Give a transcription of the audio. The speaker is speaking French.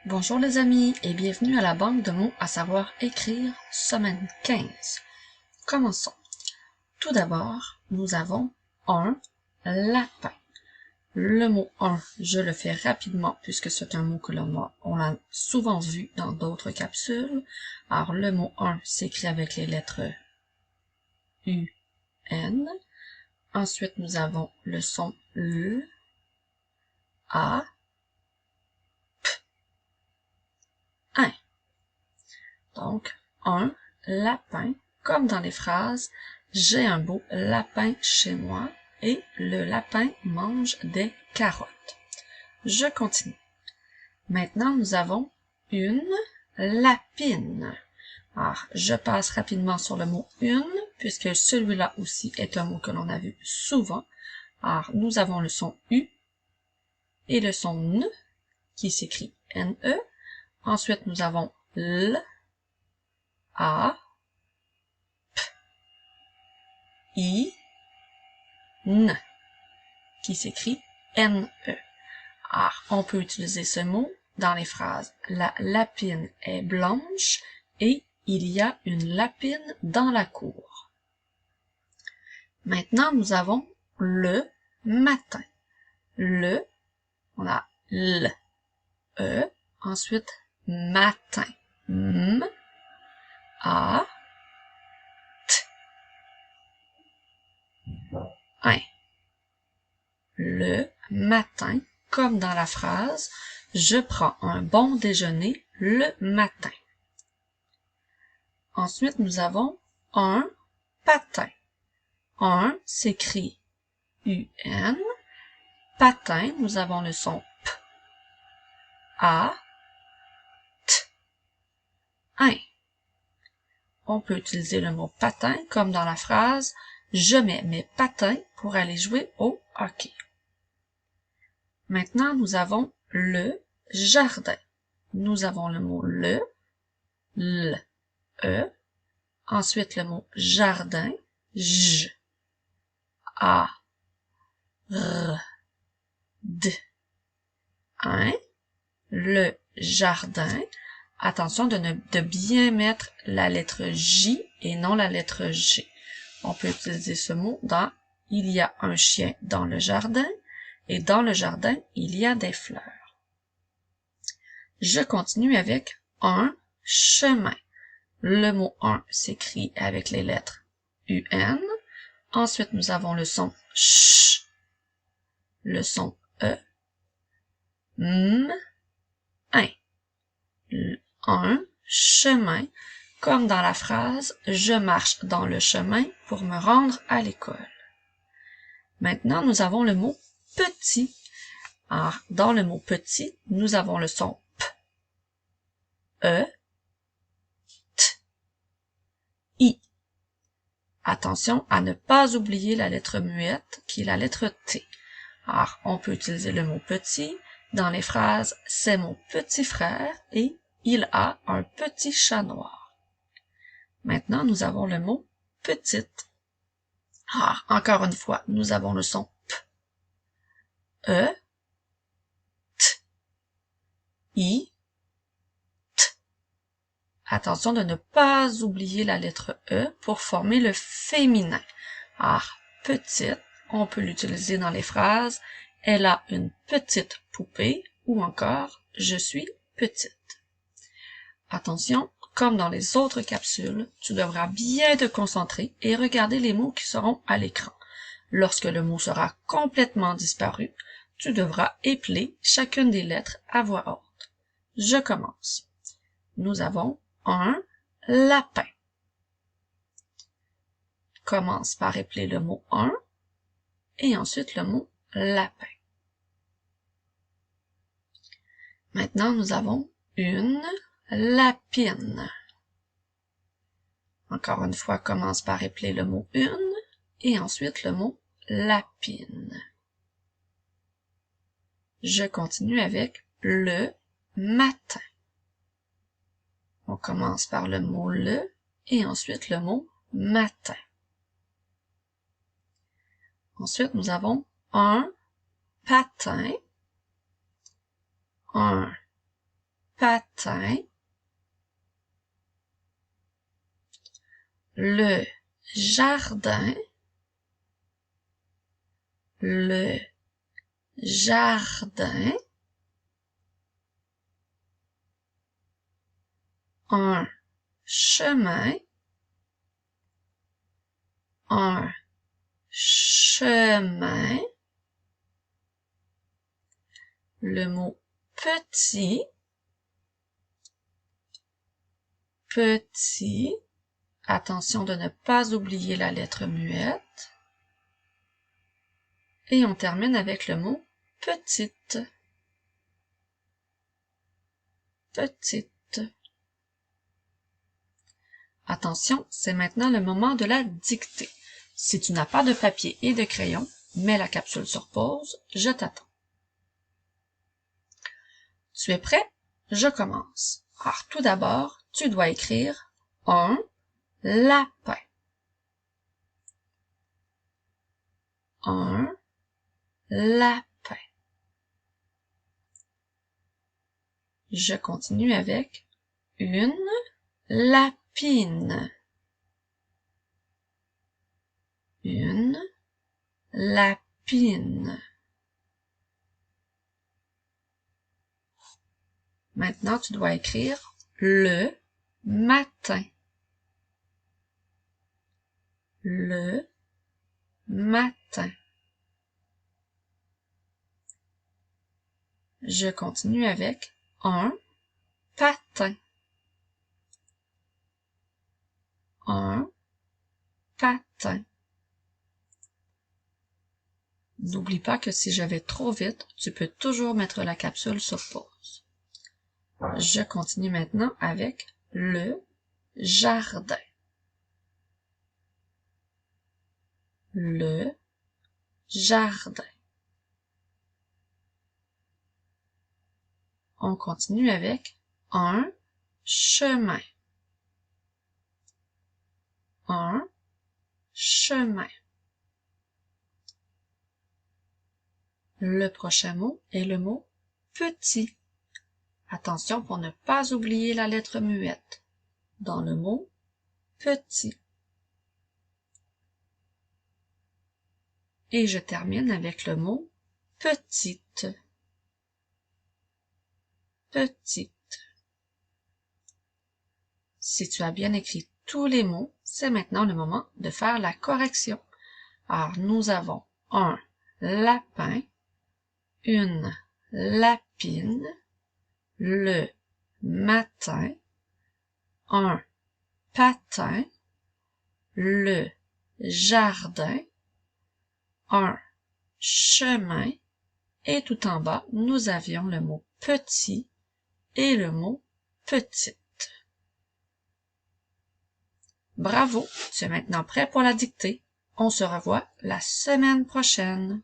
Bonjour les amis et bienvenue à la banque de mots à savoir écrire, semaine 15. Commençons. Tout d'abord, nous avons un lapin. Le mot un, je le fais rapidement puisque c'est un mot que on l'a souvent vu dans d'autres capsules. Alors le mot un s'écrit avec les lettres U, N. Ensuite, nous avons le son L, A, un. Donc, un lapin, comme dans les phrases, j'ai un beau lapin chez moi et le lapin mange des carottes. Je continue. Maintenant, nous avons une lapine. Alors, je passe rapidement sur le mot une, puisque celui-là aussi est un mot que l'on a vu souvent. Alors, nous avons le son U et le son N, qui s'écrit N-E. Ensuite, nous avons L, A, I, N, qui s'écrit N-E. Alors, on peut utiliser ce mot dans les phrases. La lapine est blanche et il y a une lapine dans la cour. Maintenant, nous avons le matin. Le, on a L, E, ensuite matin. M, A, T, un. Le matin, comme dans la phrase, je prends un bon déjeuner le matin. Ensuite, nous avons un patin. Un s'écrit U-N. Patin, nous avons le son P, A, T, un. On peut utiliser le mot patin comme dans la phrase « Je mets mes patins pour aller jouer au hockey ». Maintenant, nous avons le jardin. Nous avons le mot le, L, E. Ensuite, le mot jardin, J, A, R, D, un. Le jardin. Attention de bien mettre la lettre J et non la lettre G. On peut utiliser ce mot dans « Il y a un chien dans le jardin » et « Dans le jardin, il y a des fleurs ». Je continue avec un chemin. Le mot un s'écrit avec les lettres UN. Ensuite, nous avons le son CH, le son E, M, un chemin, comme dans la phrase « Je marche dans le chemin pour me rendre à l'école ». Maintenant, nous avons le mot « petit ». Alors, dans le mot « petit », nous avons le son P, E, T, I. Attention à ne pas oublier la lettre muette, qui est la lettre T. Alors, on peut utiliser le mot « petit » dans les phrases « C'est mon petit frère » et « Il a un petit chat noir ». Maintenant, nous avons le mot « petite ». Ah, encore une fois, nous avons le son P, E, T, I, T. Attention de ne pas oublier la lettre E pour former le féminin. Ah, petite, on peut l'utiliser dans les phrases « Elle a une petite poupée » ou encore « Je suis petite ». Attention, comme dans les autres capsules, tu devras bien te concentrer et regarder les mots qui seront à l'écran. Lorsque le mot sera complètement disparu, tu devras épeler chacune des lettres à voix haute. Je commence. Nous avons un lapin. Commence par épeler le mot un et ensuite le mot lapin. Maintenant, nous avons une lapine. Encore une fois, commence par épeler le mot une et ensuite le mot lapine. Je continue avec le matin. On commence par le mot le et ensuite le mot matin. Ensuite, nous avons un patin, un patin, le jardin, le jardin, un chemin, un chemin, le mot petit, petit, attention de ne pas oublier la lettre muette, et on termine avec le mot petite, petite. Attention, c'est maintenant le moment de la dictée. Si tu n'as pas de papier et de crayon, mets la capsule sur pause, je t'attends. Tu es prêt? Je commence. Alors, tout d'abord, tu dois écrire un lapin. Un lapin. Je continue avec une lapine. Une lapine. Maintenant, tu dois écrire le matin. Le matin. Je continue avec un patin. Un patin. N'oublie pas que si je vais trop vite, tu peux toujours mettre la capsule sur pause. Je continue maintenant avec le jardin. Le jardin. On continue avec un chemin. Un chemin. Le prochain mot est le mot petit. Attention pour ne pas oublier la lettre muette dans le mot petit. Et je termine avec le mot petite. Petite. Si tu as bien écrit tous les mots, c'est maintenant le moment de faire la correction. Alors, nous avons un lapin, une lapine, le matin, un patin, le jardin, un chemin, et tout en bas, nous avions le mot petit et le mot petite. Bravo, tu es maintenant prêt pour la dictée. On se revoit la semaine prochaine.